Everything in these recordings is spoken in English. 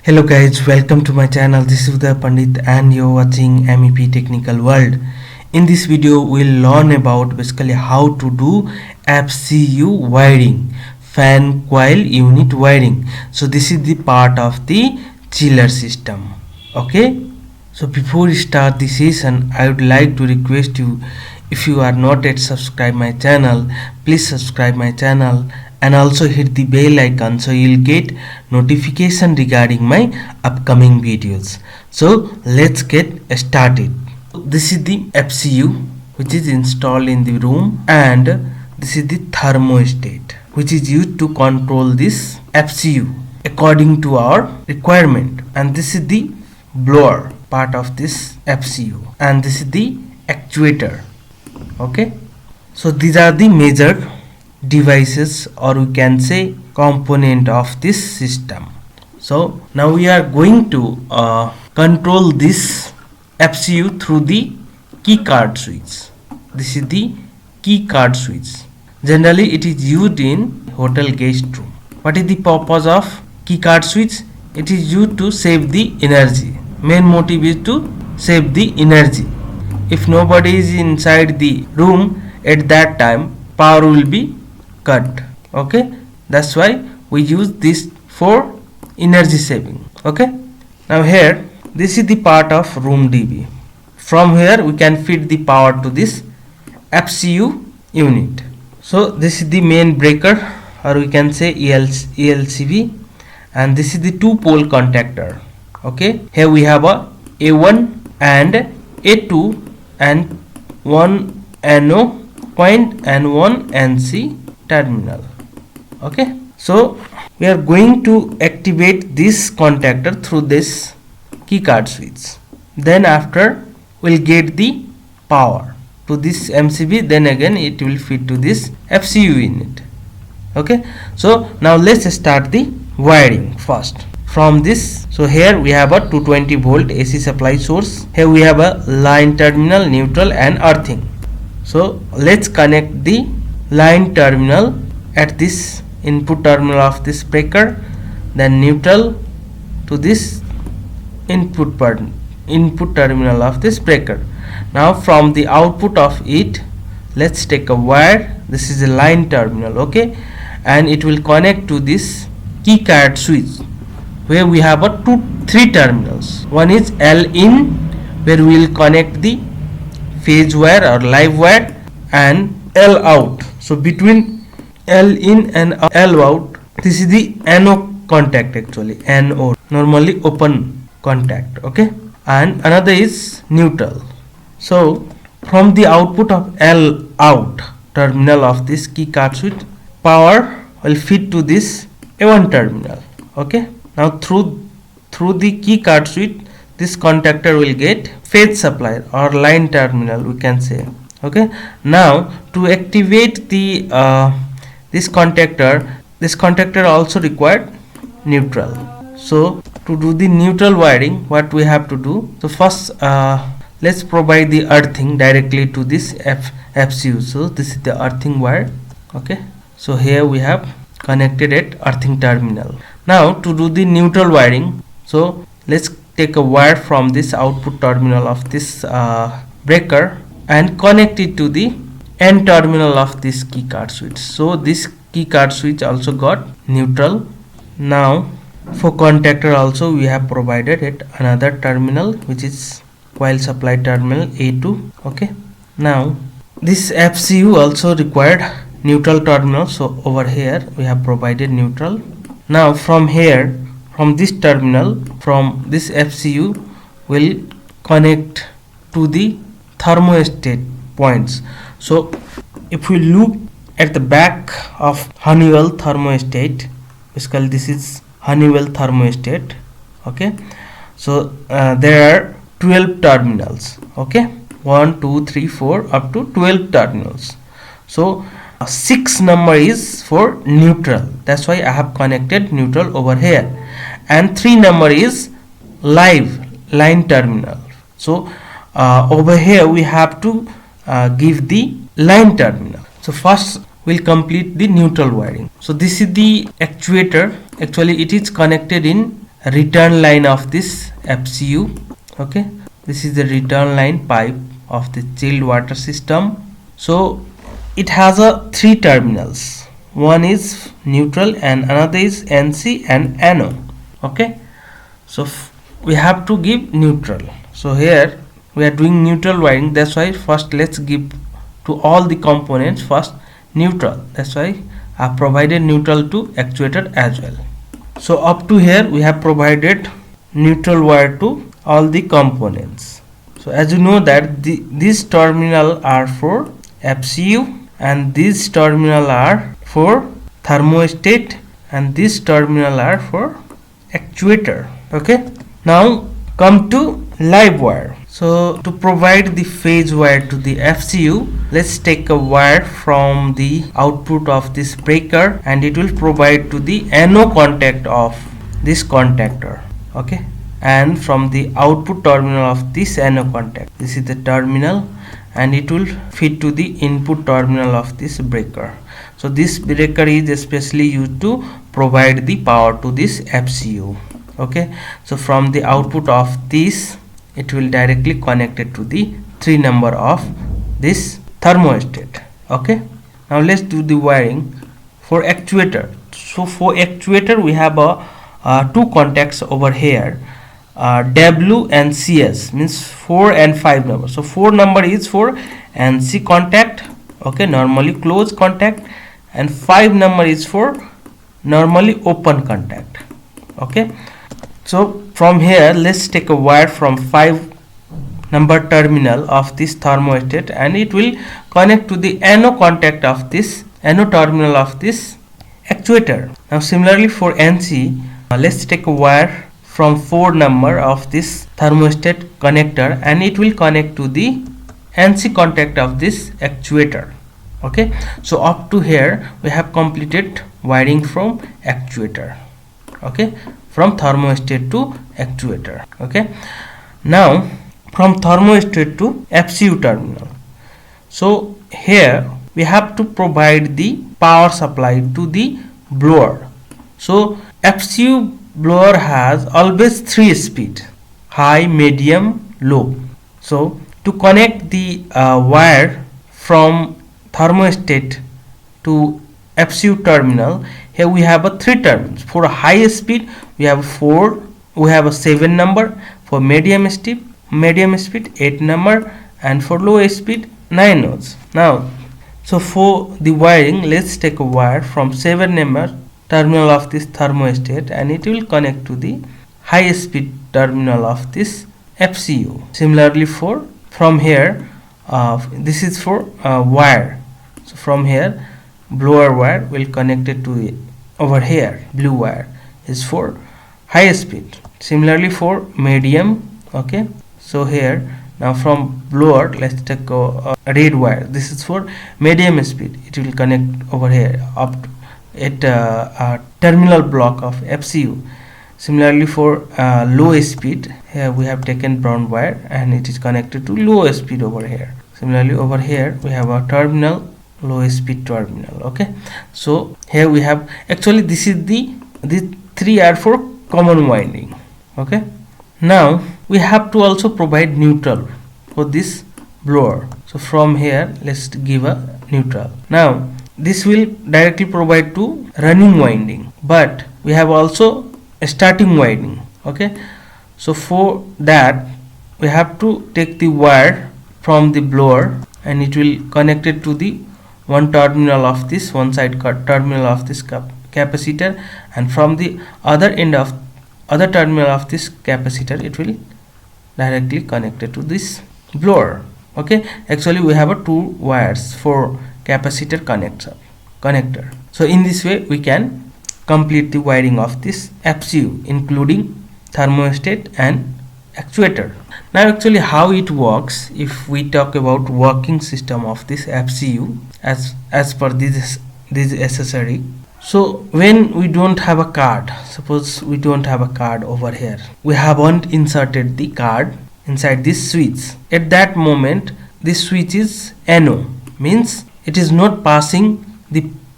Hello guys, welcome to my channel. This is Uday Pandit and you're watching MEP Technical World. In this video, we'll learn about basically how to do FCU wiring, fan coil unit wiring. So this is the part of the chiller system. Okay. So before we start the session, I would like to request you, if you are not yet subscribed my channel, please subscribe my channel and also hit the bell icon so you'll get notification regarding my upcoming videos. So let's get started. This is the FCU which is installed in the room, and this is the thermostat which is used to control this FCU according to our requirement, and this is the blower part of this FCU, and this is the actuator. Okay, so these are the major devices, or we can say component of this system. So now we are going to control this FCU through the key card switch. This is the key card switch. Generally it is used in hotel guest room. What is the purpose of key card switch? It is used to save the energy. Main motive is to save the energy. If nobody is inside the room at that time, power will be cut. Okay, that's why we use this for energy saving. Okay, now here this is the part of room DB. From here we can feed the power to this FCU unit. So this is the main breaker, or we can say ELCB, and this is the two pole contactor. Okay, here we have a A1 and A2 and one NO point and one NC terminal. Okay, so we are going to activate this contactor through this key card switch. Then after we'll get the power to this MCB, then again it will feed to this FCU unit. Okay, so now let's start the wiring first. From this, so here we have a 220 volt AC supply source. Here we have a line terminal, neutral and earthing. So let's connect the line terminal at this input terminal of this breaker, then neutral to this input terminal of this breaker. Now from the output of it, let's take a wire. This is a line terminal. Okay, and it will connect to this key card switch, where we have a three terminals. One is L in, where we will connect the phase wire or live wire, and L out. So between L in and L out, this is the NO contact, actually NO, normally open contact. Okay, and another is neutral. So from the output of L out terminal of this key card switch, power will feed to this A1 terminal. Okay, now through the key card switch, this contactor will get phase supply or line terminal, we can say. Okay, now to activate the this contactor also required neutral. So to do the neutral wiring, what we have to do, so first let's provide the earthing directly to this FCU. So this is the earthing wire. Okay, so here we have connected at earthing terminal. Now to do the neutral wiring, so let's take a wire from this output terminal of this breaker and connect it to the N terminal of this key card switch. So this key card switch also got neutral. Now for contactor also we have provided at another terminal, which is coil supply terminal A2. Okay, now this FCU also required neutral terminal, so over here we have provided neutral. Now from here, from this terminal, from this FCU will connect to the thermostat points. So if we look at the back of Honeywell thermostat, basically this is Honeywell thermostat. Okay, so there are 12 terminals. Okay, 1 2 3 4 up to 12 terminals. So 6 number is for neutral, that's why I have connected neutral over here, and 3 number is live line terminal. So over here we have to give the line terminal. So first we'll complete the neutral wiring. So this is the actuator. Actually it is connected in return line of this FCU. Okay, this is the return line pipe of the chilled water system. So it has a 3 terminals. One is neutral and another is NC and NO. Okay, so we have to give neutral. So here we are doing neutral wiring, that's why first let's give to all the components first neutral. That's why I have provided neutral to actuator as well. So up to here we have provided neutral wire to all the components. So as you know that these terminal are for FCU and these terminal are for thermostat and these terminal are for actuator. Okay, now come to live wire. So to provide the phase wire to the FCU, let's take a wire from the output of this breaker and it will provide to the NO contact of this contactor. Okay, and from the output terminal of this NO contact, this is the terminal, and it will feed to the input terminal of this breaker. So this breaker is especially used to provide the power to this FCU. Okay, so from the output of this it will directly connect it to the 3 number of this thermostat. Okay, now let's do the wiring for actuator. So for actuator we have a 2 contacts over here, W and CS, means 4 and 5 number. So 4 number is for NC contact, okay, normally closed contact, and 5 number is for normally open contact. Okay, so from here let's take a wire from 5 number terminal of this thermostat and it will connect to the NO contact of this NO terminal of this actuator. Now similarly for NC, let's take a wire from 4 number of this thermostat connector and it will connect to the NC contact of this actuator. Okay, so up to here we have completed wiring from actuator. Okay, from thermostat to actuator. Okay, now from thermostat to FCU terminal. So here we have to provide the power supply to the blower. So FCU blower has always 3 speed: high, medium, low. So to connect the wire from thermostat to FCU terminal, here we have a 3 terminals. For a high speed we have 4, we have a 7 number. For medium speed 8 number, and for low speed 9 nodes. Now so for the wiring, let's take a wire from 7 number terminal of this thermostat and it will connect to the high speed terminal of this FCU. Similarly for from here, this is for wire. So from here blower wire will connect it to it. Over here blue wire is for high speed. Similarly for medium. Okay, so here now from blower let's take a red wire. This is for medium speed. It will connect over here up to at a terminal block of FCU. Similarly for low speed, here we have taken brown wire and it is connected to low speed over here. Similarly over here we have a terminal, low speed terminal. Okay, so here we have, actually this is the 3 are for common winding. Okay, now we have to also provide neutral for this blower. So from here let's give a neutral. Now this will directly provide to running winding, but we have also a starting winding. Okay, so for that we have to take the wire from the blower and it will connect it to the one terminal of this one side terminal of this capacitor, and from the other end of other terminal of this capacitor it will directly connected to this blower. Okay, actually we have a 2 wires for capacitor connector. So in this way we can complete the wiring of this FCU including thermostat and actuator. Now actually how it works, if we talk about working system of this FCU as per this accessory. So when we don't have a card, suppose we don't have a card over here, we haven't inserted the card inside this switch. At that moment this switch is NO, means it is not passing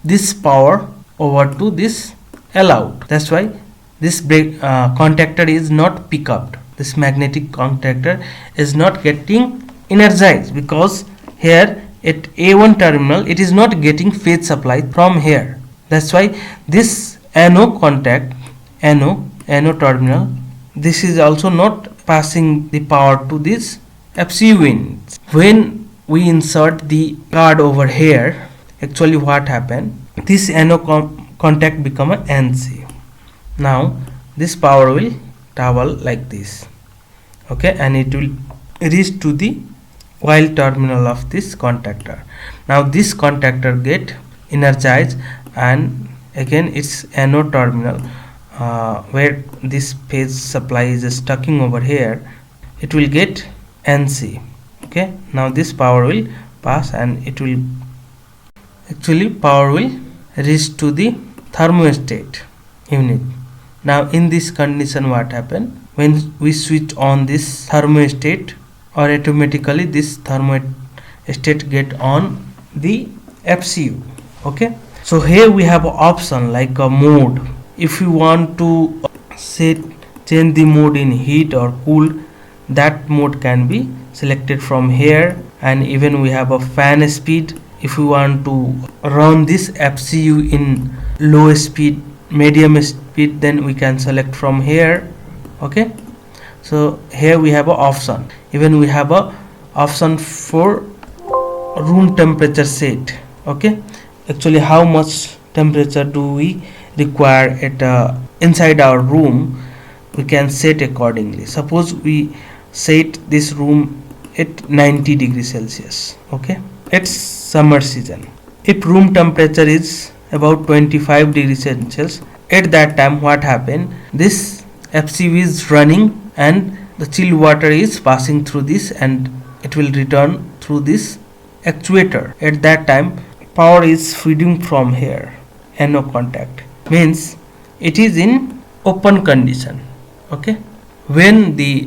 this power over to this allowed. That's why this contactor is not pick up. This magnetic contactor is not getting energized because here at A1 terminal it is not getting phase supply from here. That's why this NO contact, NO terminal, this is also not passing the power to this FCU units. When we insert the card over here, actually what happened, this NO contact become a NC. Now this power will travel like this, okay, and it will reach to the coil terminal of this contactor. Now this contactor get energized, and again its anode terminal where this phase supply is stucking over here, it will get NC. Okay, now this power will pass and it will actually power will reach to the thermostat unit. Now in this condition what happen, when we switch on this thermostat, or automatically this thermostat get on the FCU. Okay, so here we have an option like a mode. If you want to change the mode in heat or cool, that mode can be selected from here. And even we have a fan speed. If we want to run this FCU in low speed, medium speed, then we can select from here. Okay, so here we have an option. Even we have a option for room temperature set. Okay, actually how much temperature do we require at inside our room, we can set accordingly. Suppose we set this room at 90 degrees Celsius. Okay, it's summer season. If room temperature is about 25 degrees Celsius, at that time what happened, this FCU is running and the chill water is passing through this and it will return through this actuator. At that time power is feeding from here, NO contact, means it is in open condition. Okay, when the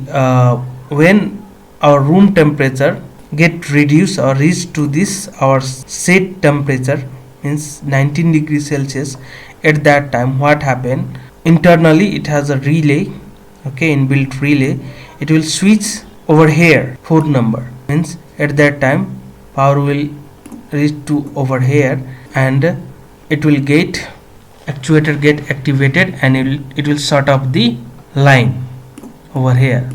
when our room temperature get reduced or reach to this our set temperature, means 19 degrees Celsius, at that time what happen, internally it has a relay, okay, inbuilt relay, it will switch over here 4 number, means at that time power will reach to over here and it will get actuator get activated and it will shut off the line over here.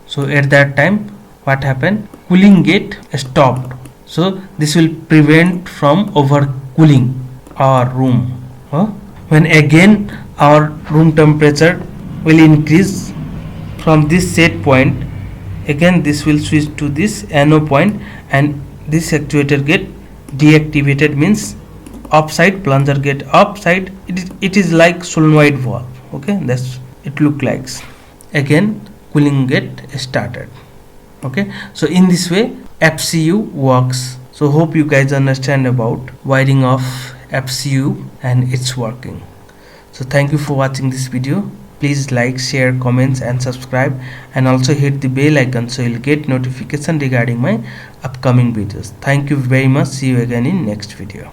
So at that time what happened, cooling get stopped. So this will prevent from overcooling our room. When again our room temperature will increase from this set point, again this will switch to this NO point and this actuator get deactivated, means upside, plunger get upside. It is like solenoid valve. Okay, that's it look like. Again cooling get started. Okay, so in this way FCU works. So hope you guys understand about wiring of FCU and its working. So thank you for watching this video. Please like, share, comments and subscribe, and also hit the bell icon so you'll get notification regarding my upcoming videos. Thank you very much. See you again in next video.